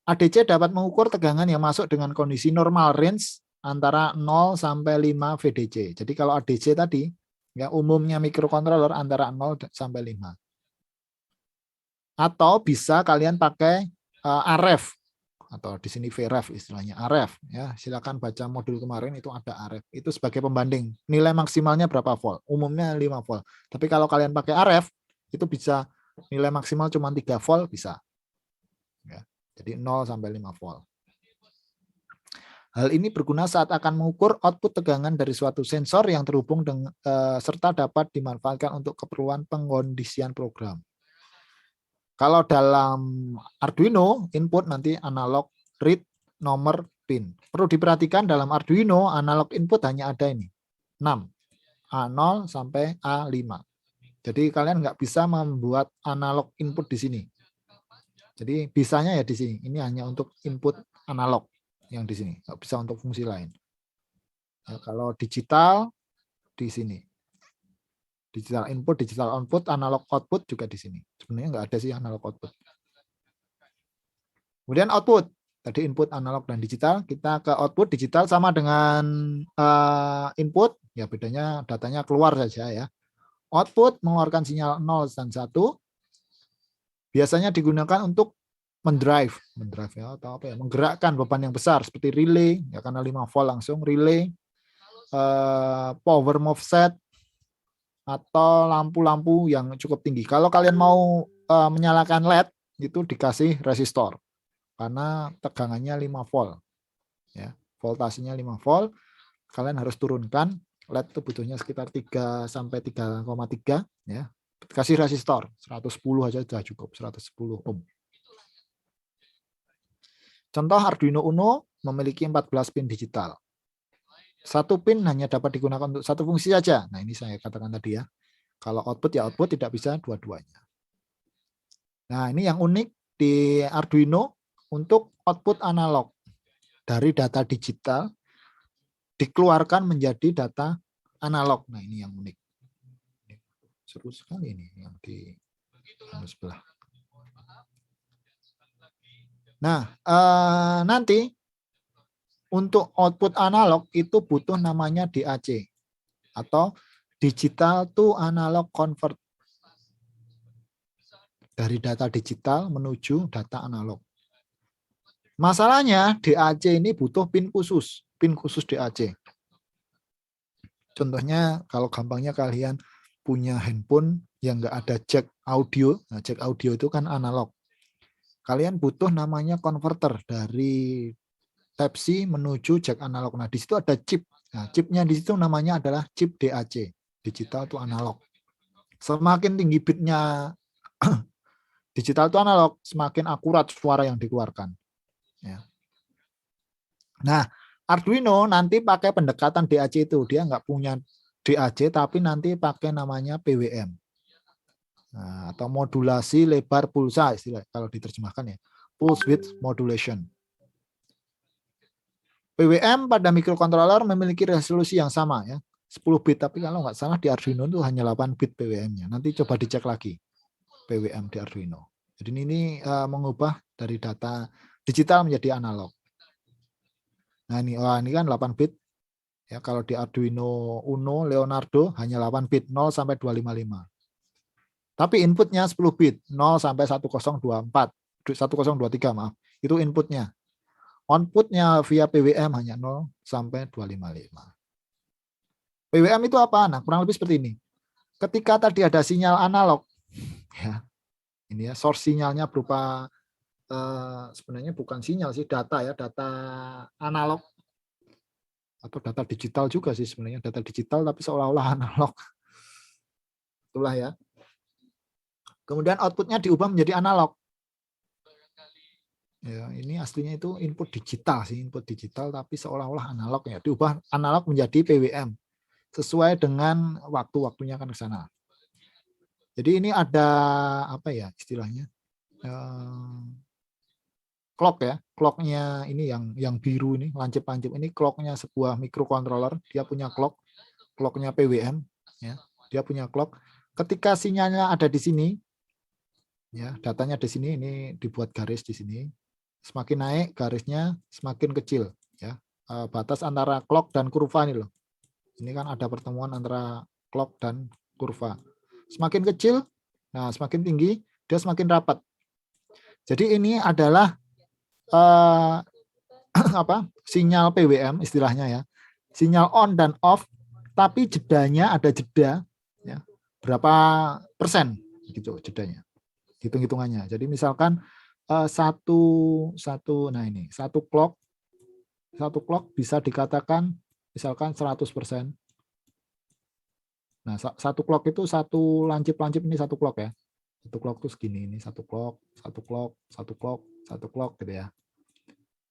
ADC dapat mengukur tegangan yang masuk dengan kondisi normal range antara 0 sampai 5 VDC. Jadi kalau ADC tadi, ya umumnya microcontroller antara 0 sampai 5. Atau bisa kalian pakai RF atau di sini VRF istilahnya RF ya. Silakan baca modul kemarin itu ada RF. Itu sebagai pembanding. Nilai maksimalnya berapa volt? Umumnya 5 volt. Tapi kalau kalian pakai RF itu bisa nilai maksimal cuma 3 volt bisa. Ya. Jadi 0 sampai 5 volt. Hal ini berguna saat akan mengukur output tegangan dari suatu sensor yang terhubung dengan serta dapat dimanfaatkan untuk keperluan pengkondisian program. Kalau dalam Arduino input nanti analog, read, nomor, pin. Perlu diperhatikan dalam Arduino analog input hanya ada ini 6, A0 sampai A5. Jadi kalian nggak bisa membuat analog input di sini. Jadi bisanya ya di sini. Ini hanya untuk input analog yang di sini, nggak bisa untuk fungsi lain. Nah, kalau digital di sini. Digital input, digital output, analog output juga di sini. Sebenarnya nggak ada sih analog output. Kemudian output. Tadi input analog dan digital. Kita ke output digital sama dengan input. Ya bedanya datanya keluar saja ya. Output mengeluarkan sinyal 0 dan 1. Biasanya digunakan untuk mendrive ya, atau apa ya, menggerakkan beban yang besar seperti relay ya, karena 5 volt langsung relay, power MOSFET, atau lampu-lampu yang cukup tinggi. Kalau kalian mau menyalakan LED itu dikasih resistor karena tegangannya 5 volt ya, voltasenya 5 volt, kalian harus turunkan. LED itu butuhnya sekitar 3 sampai 3,3 ya. Kasih resistor 110 aja sudah cukup, 110 ohm. Contoh Arduino Uno memiliki 14 pin digital. Satu pin hanya dapat digunakan untuk satu fungsi saja. Nah, ini saya katakan tadi ya. Kalau output ya output, tidak bisa dua-duanya. Nah, ini yang unik di Arduino untuk output analog. Dari data digital dikeluarkan menjadi data analog. Nah, ini yang unik. Seru sekali ini yang di sebelah. Nah, nanti untuk output analog itu butuh namanya DAC atau digital to analog convert. Dari data digital menuju data analog. Masalahnya DAC ini butuh pin khusus DAC. Contohnya kalau gampangnya kalian punya handphone yang nggak ada jack audio. Nah, jack audio itu kan analog. Kalian butuh namanya converter dari Type-C menuju jack analog. Nah, di situ ada chip. Nah, chipnya di situ namanya adalah chip DAC, digital to analog. Semakin tinggi bitnya digital to analog, semakin akurat suara yang dikeluarkan. Ya. Nah, Arduino nanti pakai pendekatan DAC itu. Dia nggak punya DAC, tapi nanti pakai namanya PWM. Nah, atau modulasi lebar pulsa, istilah kalau diterjemahkan ya. Pulse width modulation. PWM pada microcontroller memiliki resolusi yang sama ya, 10 bit, tapi kalau nggak salah di Arduino itu hanya 8 bit PWM-nya. Nanti coba dicek lagi PWM di Arduino. Jadi ini mengubah dari data digital menjadi analog. Nah ini kan 8 bit. Ya, kalau di Arduino Uno Leonardo hanya 8 bit, 0 sampai 255. Tapi inputnya 10 bit, 0 sampai 1024, 1023 maaf. Itu inputnya. Outputnya via PWM hanya 0 sampai 255. PWM itu apa? Nah, kurang lebih seperti ini. Ketika tadi ada sinyal analog, ya, ini ya, source sinyalnya berupa sebenarnya bukan sinyal sih, data ya, data analog atau data digital juga sih sebenarnya, data digital tapi seolah-olah analog. Itulah ya. Kemudian outputnya diubah menjadi analog. Ya, ini aslinya itu input digital sih, input digital tapi seolah-olah analog ya, diubah analog menjadi PWM sesuai dengan waktu-waktunya kan ke sana. Jadi ini ada apa ya istilahnya? Clock ya, clocknya ini yang biru ini, lancip-lancip ini clocknya sebuah microcontroller, dia punya clock, clocknya PWM ya, dia punya clock. Ketika sinyalnya ada di sini, ya datanya di sini, ini dibuat garis di sini. Semakin naik garisnya semakin kecil ya, batas antara clock dan kurva ini loh. Ini kan ada pertemuan antara clock dan kurva. Semakin kecil, nah semakin tinggi, dia semakin rapat. Jadi ini adalah apa? Sinyal PWM istilahnya ya. Sinyal on dan off, tapi jedanya ada jeda ya. Berapa persen gitu jedanya. Hitung-hitungannya. Jadi misalkan nah ini satu clock bisa dikatakan misalkan 100%. Nah, satu clock itu satu lancip-lancip ini satu clock ya. Satu clock tuh segini, ini satu clock, satu clock, satu clock, satu clock gitu ya.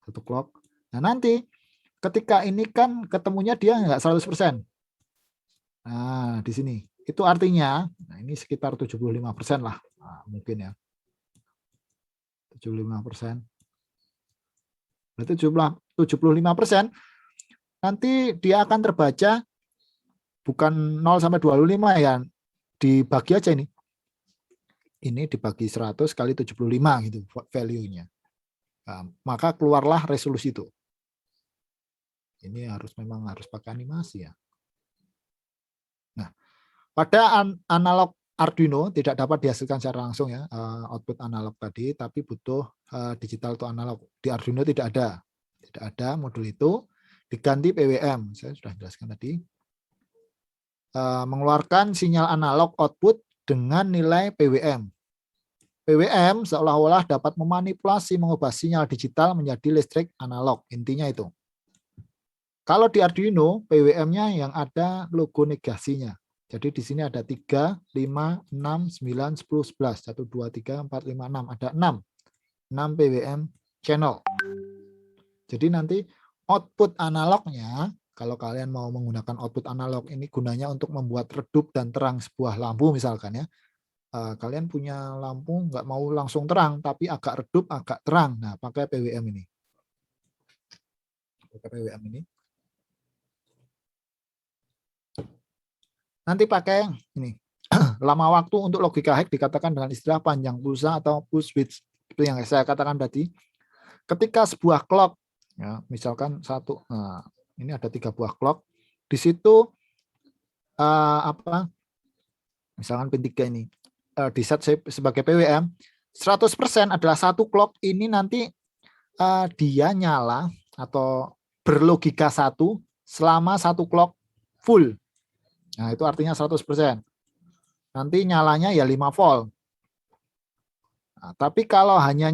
Satu clock. Nah, nanti ketika ini kan ketemunya dia nggak 100%. Nah, di sini. Itu artinya, nah ini sekitar 75% lah. Nah, mungkin ya. 75%. Berarti 75%, nanti dia akan terbaca bukan 0 sampai 25 ya. Dibagi aja ini. Ini dibagi 100 kali 75 gitu value-nya. Nah, maka keluarlah resolusi itu. Ini memang harus pakai animasi ya. Nah, pada analog Arduino tidak dapat dihasilkan secara langsung ya output analog tadi, tapi butuh digital to analog. Di Arduino tidak ada modul itu, diganti PWM. Saya sudah jelaskan tadi. Mengeluarkan sinyal analog output dengan nilai PWM. PWM seolah-olah dapat memanipulasi mengubah sinyal digital menjadi listrik analog. Intinya itu. Kalau di Arduino, PWM-nya yang ada logo negasinya. Jadi di sini ada 3, 5, 6, 9, 10, 11. 1, 2, 3, 4, 5, 6. Ada 6. 6 PWM channel. Jadi nanti output analognya, kalau kalian mau menggunakan output analog ini gunanya untuk membuat redup dan terang sebuah lampu misalkan ya. Kalian punya lampu nggak mau langsung terang, tapi agak redup, agak terang. Nah, pakai PWM ini. Pakai PWM ini. Nanti pakai ini. Lama waktu untuk logika hack dikatakan dengan istilah panjang pulsa atau push switch. Itu yang saya katakan tadi. Ketika sebuah clock, ya, misalkan satu, nah, ini ada 3 buah clock. Di situ misalkan pin 3 ini di set sebagai PWM, 100% adalah satu clock ini nanti dia nyala atau berlogika 1 selama satu clock full. Nah, itu artinya 100%. Nanti nyalanya ya 5 volt. Nah, tapi kalau hanya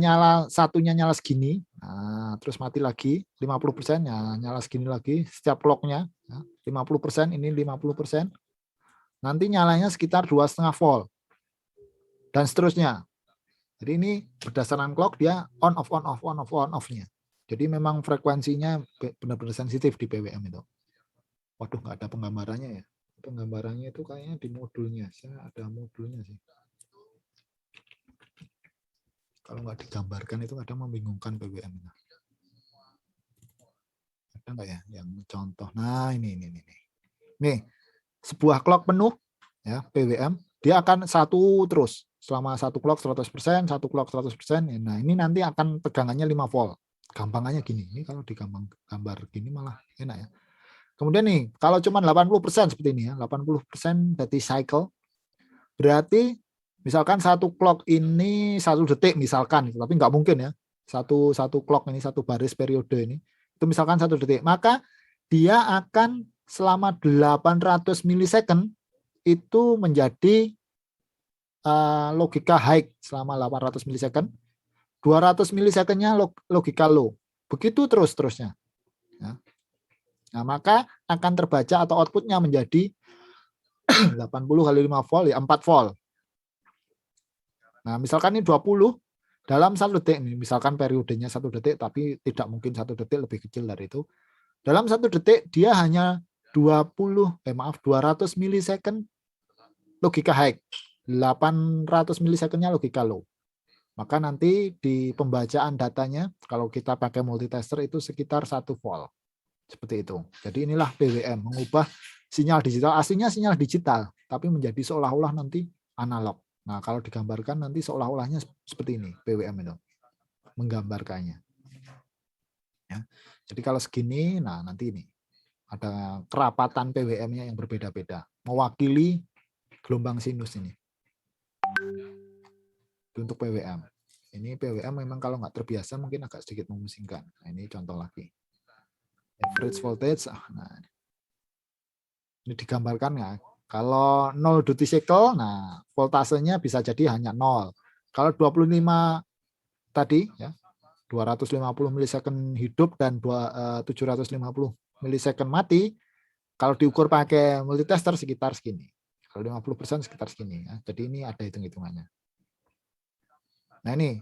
satunya nyala segini, nah, terus mati lagi 50%, ya, nyala segini lagi setiap clocknya, ya, 50%, ini 50%. Nanti nyalanya sekitar 2,5 volt. Dan seterusnya. Jadi ini berdasarkan clock dia on off-nya. Jadi memang frekuensinya benar-benar sensitif di PWM itu. Waduh, nggak ada penggambarannya ya. Penggambarannya itu kayaknya di modulnya. Saya ada modulnya sih. Kalau nggak digambarkan itu kadang membingungkan PWM. Ada nggak ya yang contoh? Nah, ini. Nih, sebuah clock penuh ya PWM, dia akan satu terus selama satu clock 100%, satu clock 100%. Nah, ini nanti akan tegangannya 5 volt. Gampangannya gini. Ini kalau digambar gini malah enak ya. Kemudian nih, kalau cuma 80% seperti ini ya, 80% berarti cycle. Berarti misalkan satu clock ini 1 detik misalkan, tapi nggak mungkin ya. Satu clock ini, satu baris periode ini, itu misalkan 1 detik. Maka dia akan selama 800 milisecond itu menjadi logika high selama 800 milisecond. 200 milisecondnya logika low. Begitu terusnya. Ya. Nah, maka akan terbaca atau outputnya menjadi 80 kali 5 volt, ya 4 volt. Nah, misalkan ini 20 dalam 1 detik, misalkan periodenya 1 detik, tapi tidak mungkin 1 detik, lebih kecil dari itu. Dalam 1 detik dia hanya 200 milisecond logika high, 800 milisecondnya logika low. Maka nanti di pembacaan datanya, kalau kita pakai multitester itu sekitar 1 volt. Seperti itu. Jadi inilah PWM, mengubah sinyal digital. Aslinya sinyal digital, tapi menjadi seolah-olah nanti analog. Nah, kalau digambarkan nanti seolah-olahnya seperti ini, PWM itu. Menggambarkannya. Ya. Jadi kalau segini, nah nanti ini. Ada kerapatan PWM-nya yang berbeda-beda. Mewakili gelombang sinus ini. Untuk PWM. Ini PWM memang kalau nggak terbiasa mungkin agak sedikit memusingkan. Nah, ini contoh lagi. Average voltage. Nah, ini digambarkan ya. Kalau 0 duty cycle, nah voltasenya bisa jadi hanya 0. Kalau 25 tadi ya, 250 milisecond hidup dan 750 milisecond mati, kalau diukur pakai multitester sekitar segini. Kalau 50% sekitar segini ya. Jadi ini ada hitung-hitungannya. Nah ini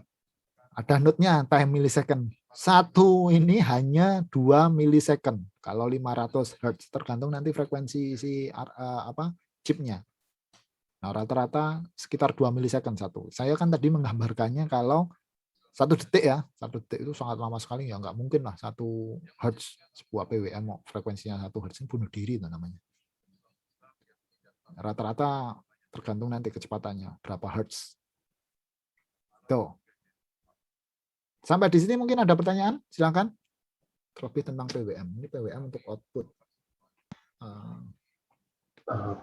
ada node-nya time millisecond. Satu ini hanya 2 millisecond. Kalau 500 Hz tergantung nanti frekuensi si chipnya. Nah, rata-rata sekitar 2 millisecond satu. Saya kan tadi menggambarkannya kalau 1 detik ya, 1 detik itu sangat lama sekali ya, nggak mungkin lah 1 Hz sebuah PWM frekuensinya 1 Hz bunuh diri itu namanya. Rata-rata tergantung nanti kecepatannya berapa Hz. Tuh. Sampai di sini mungkin ada pertanyaan, silakan. Terlebih tentang PWM. Ini PWM untuk output.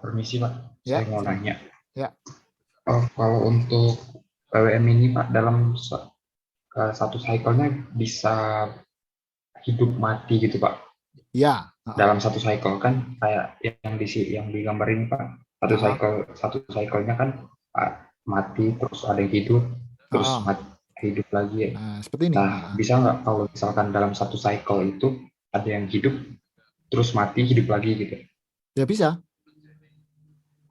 Permisi Pak, Ya, saya mau silakan. nanya. Ya. Kalau untuk PWM ini Pak, dalam satu cycle-nya bisa hidup mati gitu Pak? Ya. Dalam satu cycle kan kayak yang digambar ini Pak, satu cycle-nya kan mati, terus ada yang hidup, terus hidup lagi ya. Nah, seperti ini. Nah, bisa nggak kalau misalkan dalam satu cycle itu ada yang hidup, terus mati, hidup lagi gitu? Ya bisa.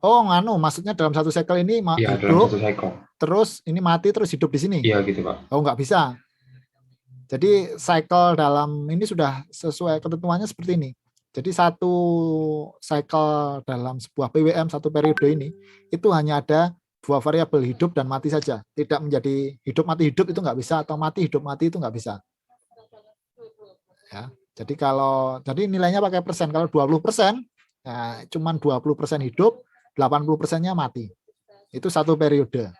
Oh, maksudnya dalam satu cycle ini Iya, hidup, dalam satu cycle. Terus ini mati, terus hidup di sini? Iya, gitu Pak. Oh, nggak bisa. Jadi cycle dalam ini sudah sesuai ketentuannya seperti ini. Jadi satu cycle dalam sebuah PWM, satu periode ini, itu hanya ada 2 variabel hidup dan mati saja. Tidak menjadi hidup mati hidup itu nggak bisa, atau mati hidup mati itu nggak bisa. Ya, jadi nilainya pakai persen. Kalau 20%, ya, cuman 20% hidup, 80%-nya mati. Itu satu periode.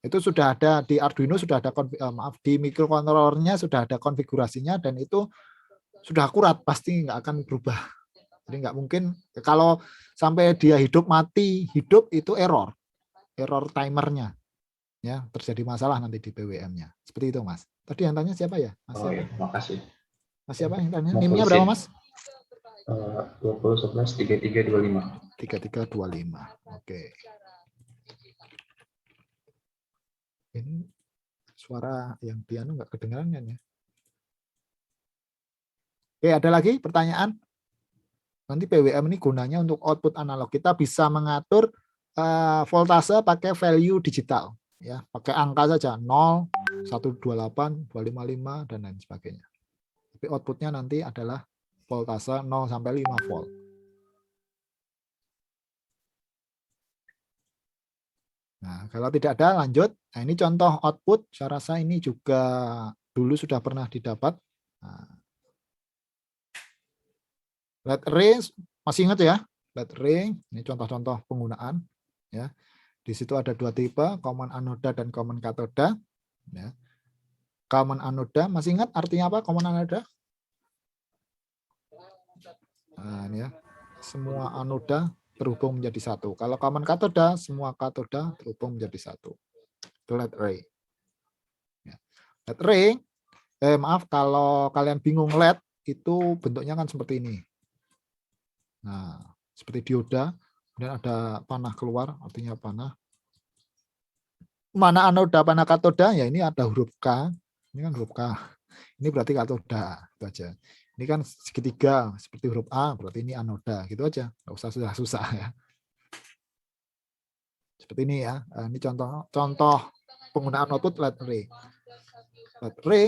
Itu sudah ada di Arduino, sudah ada di microcontrollernya sudah ada konfigurasinya, dan itu sudah akurat, pasti nggak akan berubah. Jadi nggak mungkin kalau sampai dia hidup mati hidup itu error timernya, ya terjadi masalah nanti di PWM-nya. Seperti itu Mas. Tadi yang tanya siapa ya? Mas siapa? Iya, makasih. Mas siapa yang tanya? NIM-nya berapa Mas? 20 11 3325. 3325. Oke. Ini suara yang piano nggak kedengaran kan ya? Oke, ada lagi pertanyaan? Nanti PWM ini gunanya untuk output analog. Kita bisa mengatur voltase pakai value digital, ya, pakai angka saja 0, 128, 255 dan lain sebagainya. Tapi outputnya nanti adalah voltase 0 sampai 5 volt. Nah, kalau tidak ada lanjut. Nah, ini contoh output. Saya rasa ini juga dulu sudah pernah didapat. Nah, LED array masih ingat ya? LED array ini contoh-contoh penggunaan, ya. Di situ ada 2 tipe, common anoda dan common katoda, ya. Common anoda masih ingat artinya apa? Common anoda? Nah, ini ya. Semua anoda terhubung menjadi satu. Kalau common katoda, semua katoda terhubung menjadi satu. Itu LED array. Ya. LED array, maaf kalau kalian bingung LED itu bentuknya kan seperti ini. Nah, seperti dioda, kemudian ada panah keluar, artinya panah. Mana anoda, panah katoda? Ya ini ada huruf K. Ini kan huruf K. Ini berarti katoda, itu aja. Ini kan segitiga seperti huruf A, berarti ini anoda, gitu aja. Nggak usah susah-susah ya. Seperti ini ya. Ini contoh penggunaan output LED array. LED array,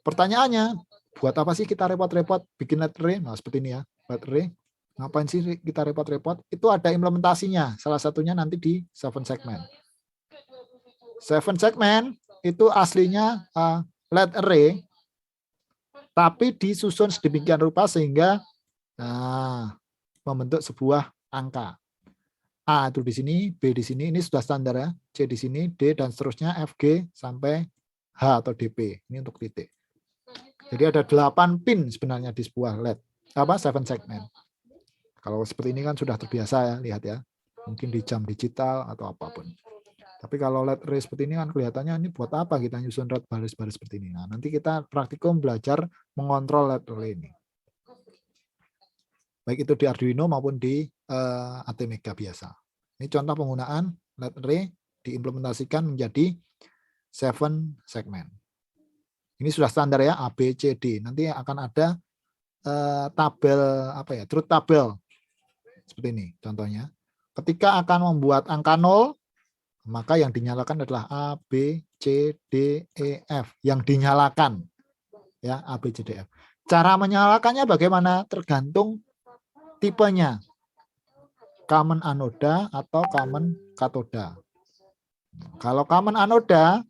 pertanyaannya, buat apa sih kita repot-repot bikin LED array? Nah, seperti ini ya, LED array. Ngapain sih kita repot-repot? Itu ada implementasinya. Salah satunya nanti di 7 segment. 7 segment itu aslinya LED array, tapi disusun sedemikian rupa sehingga membentuk sebuah angka. A itu di sini, B di sini, ini sudah standar ya. C di sini, D dan seterusnya, F, G sampai H atau DP. Ini untuk titik. Jadi ada 8 pin sebenarnya di sebuah LED. 7 segment. Kalau seperti ini kan sudah terbiasa ya, lihat ya. Mungkin di jam digital atau apapun. Tapi kalau LED array seperti ini kan kelihatannya ini buat apa kita nyusun LED baris-baris seperti ini. Nah, nanti kita praktikum belajar mengontrol LED array ini. Baik itu di Arduino maupun di ATmega biasa. Ini contoh penggunaan LED array diimplementasikan menjadi 7 segment. Ini sudah standar ya, A, B, C, D. Nanti akan ada tabel truth table. Seperti ini contohnya. Ketika akan membuat angka 0, maka yang dinyalakan adalah A, B, C, D, E, F yang dinyalakan. Ya, A, B, C, D, F. Cara menyalakannya bagaimana? Tergantung tipenya. Common anoda atau common katoda. Kalau common anoda,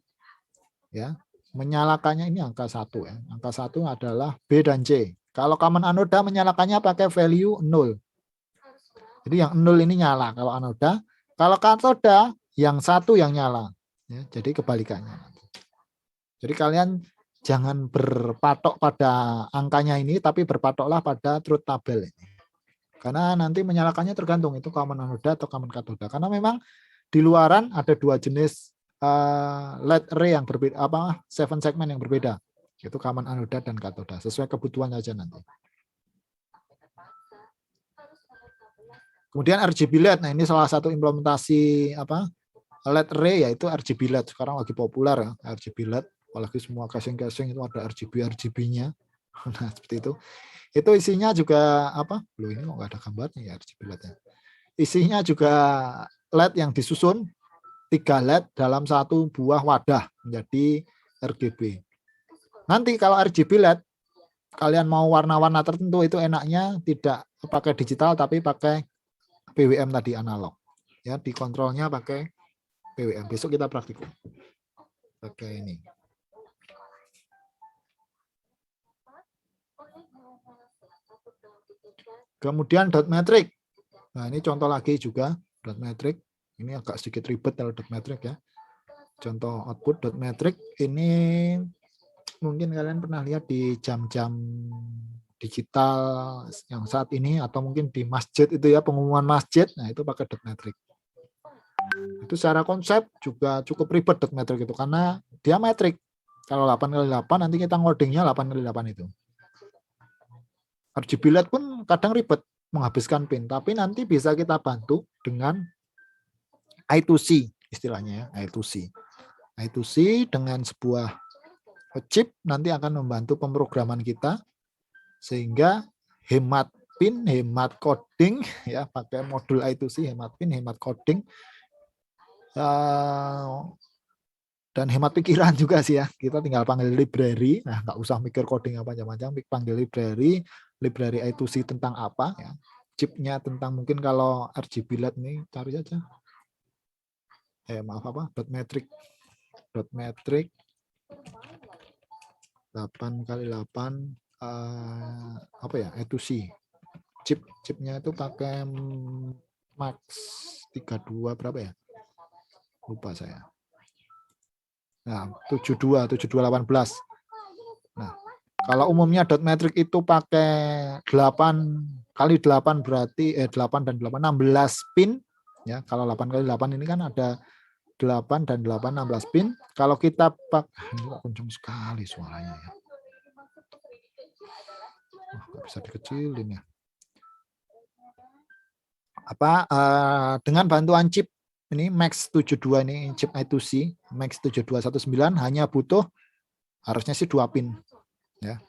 ya, menyalakannya ini angka 1 ya. Angka 1 adalah B dan C. Kalau common anoda menyalakannya pakai value 0. Jadi yang 0 ini nyala kalau anoda. Kalau katoda yang 1 yang nyala. Ya, jadi kebalikannya. Jadi kalian jangan berpatok pada angkanya ini, tapi berpatoklah pada truth table ini. Karena nanti menyalakannya tergantung itu common anoda atau common katoda. Karena memang di luaran ada 2 jenis LED array yang berbeda, 7 segmen yang berbeda. Itu common anoda dan katoda. Sesuai kebutuhan aja nanti. Kemudian RGB LED. Nah, ini salah satu implementasi LED array, yaitu RGB LED. Sekarang lagi populer ya, RGB LED. Apalagi semua casing-casing itu ada RGB-nya. Nah, seperti itu. Itu isinya juga Loh, ini kok nggak ada gambarnya ya RGB LED-nya. Isinya juga LED yang disusun 3 LED dalam satu buah wadah menjadi RGB. Nanti kalau RGB LED kalian mau warna-warna tertentu itu enaknya tidak pakai digital tapi pakai PWM tadi analog. Ya, dikontrolnya pakai PWM. Besok kita praktikum. Pakai ini. Kemudian dot metric. Nah, ini contoh lagi juga dot metric. Ini agak sedikit ribet kalau dot metric ya. Contoh output dot metric ini mungkin kalian pernah lihat di jam-jam digital yang saat ini atau mungkin di masjid itu ya, pengumuman masjid. Nah, itu pakai dot metric. Itu secara konsep juga cukup ribet dot metric itu karena dia metrik. Kalau 8x8 nanti kita ngodingnya 8x8 itu. RGB LED pun kadang ribet menghabiskan pin, tapi nanti bisa kita bantu dengan I2C istilahnya ya, I2C. I2C dengan sebuah chip nanti akan membantu pemrograman kita sehingga hemat pin, hemat coding ya, pakai modul I2C, hemat pin, hemat coding. Dan hemat pikiran juga sih ya. Kita tinggal panggil library, nah nggak usah mikir coding apa macam-macam, panggil library I2C tentang apa ya. Chipnya tentang mungkin kalau RGB LED nih cari aja. Dot metric 8x8 I2C. Chipnya itu pakai Max 32 berapa ya? Lupa saya. Nah, 7218. Nah, kalau umumnya dot metric itu pakai 8x8 berarti 8 dan 8 16 pin ya. Kalau 8x8 ini kan ada 8 dan 8 16 pin. Kalau kita ini kok kenceng sekali suaranya ya. Nggak bisa dikecilin ya. Dengan bantuan chip ini Max 72 ini chip I2C Max 7219 hanya butuh harusnya sih 2 pin ya.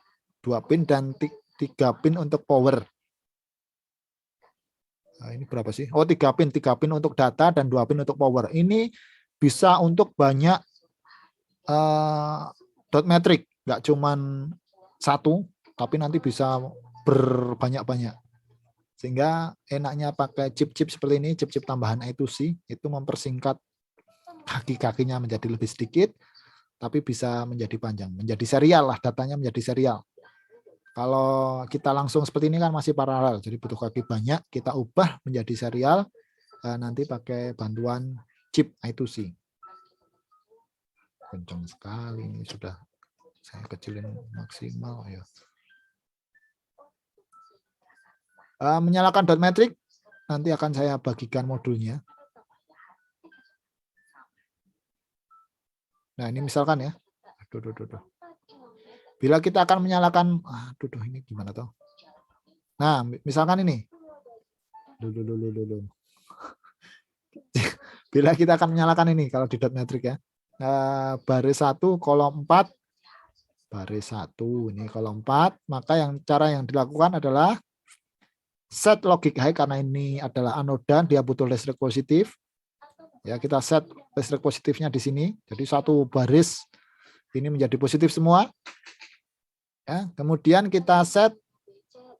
2 pin dan 3 pin untuk power. Nah, ini berapa sih? Oh, 3 pin untuk data dan 2 pin untuk power. Ini bisa untuk banyak dot metric, nggak cuman 1 tapi nanti bisa berbanyak-banyak. Sehingga enaknya pakai chip-chip seperti ini, chip-chip tambahan I2C, itu mempersingkat kaki-kakinya menjadi lebih sedikit, tapi bisa menjadi panjang. Menjadi serial lah, datanya menjadi serial. Kalau kita langsung seperti ini kan masih paralel, jadi butuh kaki banyak, kita ubah menjadi serial, nanti pakai bantuan chip I2C. Kencang sekali ini sudah, saya kecilin maksimal ya. Menyalakan dot metric nanti akan saya bagikan modulnya. Nah, ini misalkan ya. Bila kita akan menyalakan ini gimana toh? Nah, misalkan ini. Bila kita akan menyalakan ini kalau di dot metric ya. Baris 1 kolom 4 baris 1 ini kolom 4, maka cara yang dilakukan adalah set logic high karena ini adalah anoda, dia butuh listrik positif. Ya, kita set listrik positifnya di sini. Jadi satu baris ini menjadi positif semua. Ya, kemudian kita set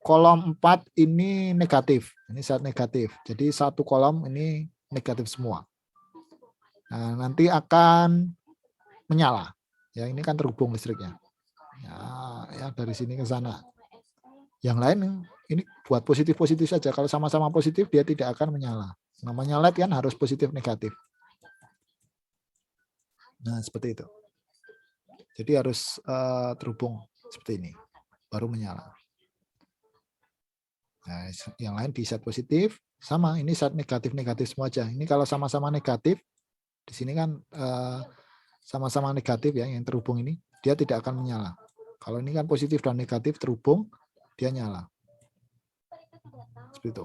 kolom 4 ini negatif. Ini set negatif. Jadi satu kolom ini negatif semua. Nah, nanti akan menyala. Ya, ini kan terhubung listriknya. Ya, dari sini ke sana. Yang lain ini buat positif-positif saja. Kalau sama-sama positif dia tidak akan menyala. Namanya LED kan harus positif negatif. Nah, seperti itu. Jadi harus terhubung seperti ini, baru menyala. Nah, yang lain di set positif, sama. Ini set negatif-negatif semua aja. Ini kalau sama-sama negatif, di sini kan sama-sama negatif ya, yang terhubung ini, dia tidak akan menyala. Kalau ini kan positif dan negatif terhubung, dia nyala. Seperti itu.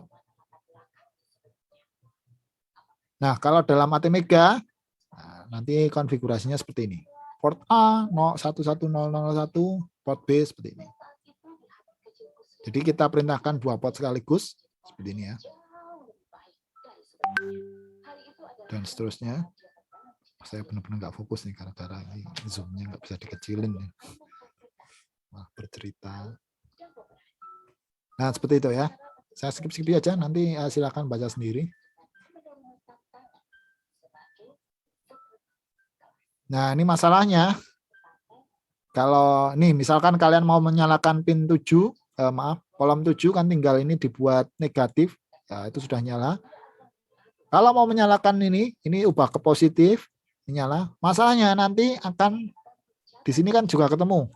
Nah, kalau dalam ATmega, nanti konfigurasinya seperti ini. Port A 11001, port B seperti ini. Jadi kita perintahkan 2 port sekaligus, seperti ini ya. Dan seterusnya. Saya benar-benar nggak fokus nih, gara-gara ini zoom-nya nggak bisa dikecilin. Ya. Wah, bercerita. Nah, seperti itu ya. Saya skip-skip aja, nanti silakan baca sendiri. Nah, ini masalahnya. Kalau nih, misalkan kalian mau menyalakan pin 7, kolom 7 kan tinggal ini dibuat negatif, ya, itu sudah nyala. Kalau mau menyalakan ini ubah ke positif, nyala. Masalahnya nanti akan di sini kan juga ketemu.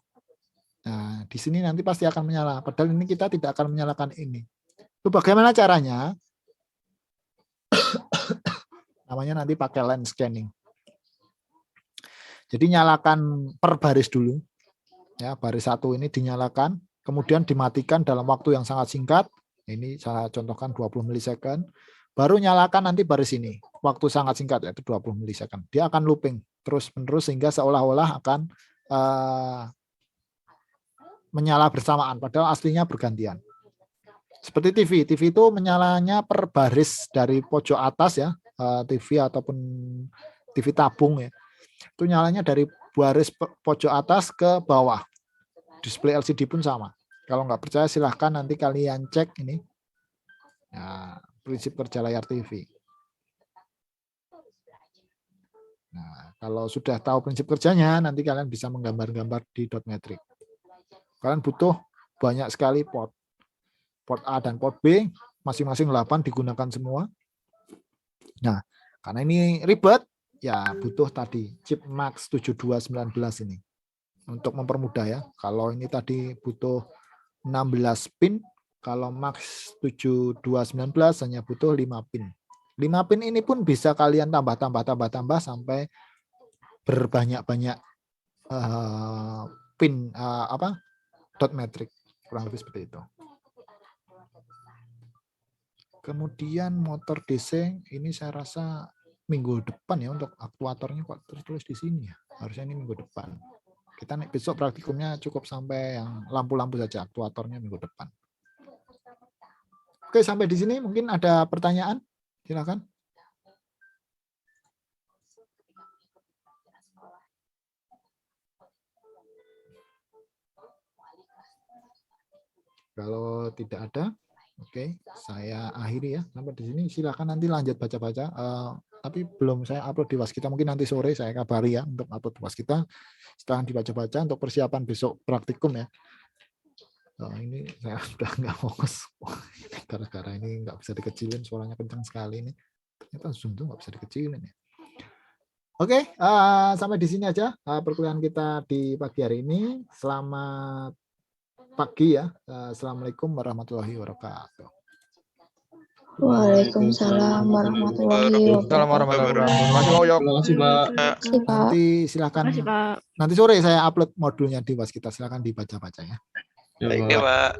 Nah, di sini nanti pasti akan menyala. Padahal ini kita tidak akan menyalakan ini. Itu bagaimana caranya? Namanya nanti pakai line scanning. Jadi nyalakan per baris dulu. Ya, baris 1 ini dinyalakan, kemudian dimatikan dalam waktu yang sangat singkat. Ini saya contohkan 20 milisecond. Baru nyalakan nanti baris ini. Waktu sangat singkat, yaitu 20 milisecond. Dia akan looping terus-menerus sehingga seolah-olah akan menyala bersamaan. Padahal aslinya bergantian. Seperti TV. TV itu menyalanya per baris dari pojok atas ya. TV ataupun TV tabung ya. Itu nyalanya dari baris pojok atas ke bawah. Display LCD pun sama. Kalau nggak percaya silahkan nanti kalian cek ini. Nah, prinsip kerja layar TV. Nah, kalau sudah tahu prinsip kerjanya, nanti kalian bisa menggambar-gambar di dot matrix. Kalian butuh banyak sekali port. Port A dan port B, masing-masing 8 digunakan semua. Nah, karena ini ribet, ya butuh tadi chip Max 7219 ini. Untuk mempermudah ya. Kalau ini tadi butuh 16 pin, kalau Max 7219 hanya butuh 5 pin. 5 pin ini pun bisa kalian tambah sampai berbanyak-banyak pin dot matrix, kurang lebih seperti itu. Kemudian motor DC ini saya rasa minggu depan ya, untuk aktuatornya kok tertulis di sini ya. Harusnya ini minggu depan. Kita besok praktikumnya cukup sampai yang lampu-lampu saja, aktuatornya minggu depan. Oke, sampai di sini mungkin ada pertanyaan? Silakan. Kalau tidak ada, oke, saya akhiri ya sampai di sini. Silakan nanti lanjut baca-baca. Tapi belum saya upload di Waskita. Mungkin nanti sore saya kabari ya untuk upload di Waskita. Setelah dibaca-baca untuk persiapan besok praktikum ya. Ini saya udah nggak fokus. Gara-gara ini nggak bisa dikecilin, suaranya kencang sekali ini. Ternyata Zoom tuh nggak bisa dikecilin ya. Oke, sampai di sini aja perkuliahan kita di pagi hari ini. Selamat pagi ya. Assalamualaikum warahmatullahi wabarakatuh. Waalaikumsalam warahmatullahi wabarakatuh. Terima kasih, Pak. Nanti silakan. Nanti sore saya upload modulnya di Waskita. Silakan dibaca-baca ya. Baik, Pak.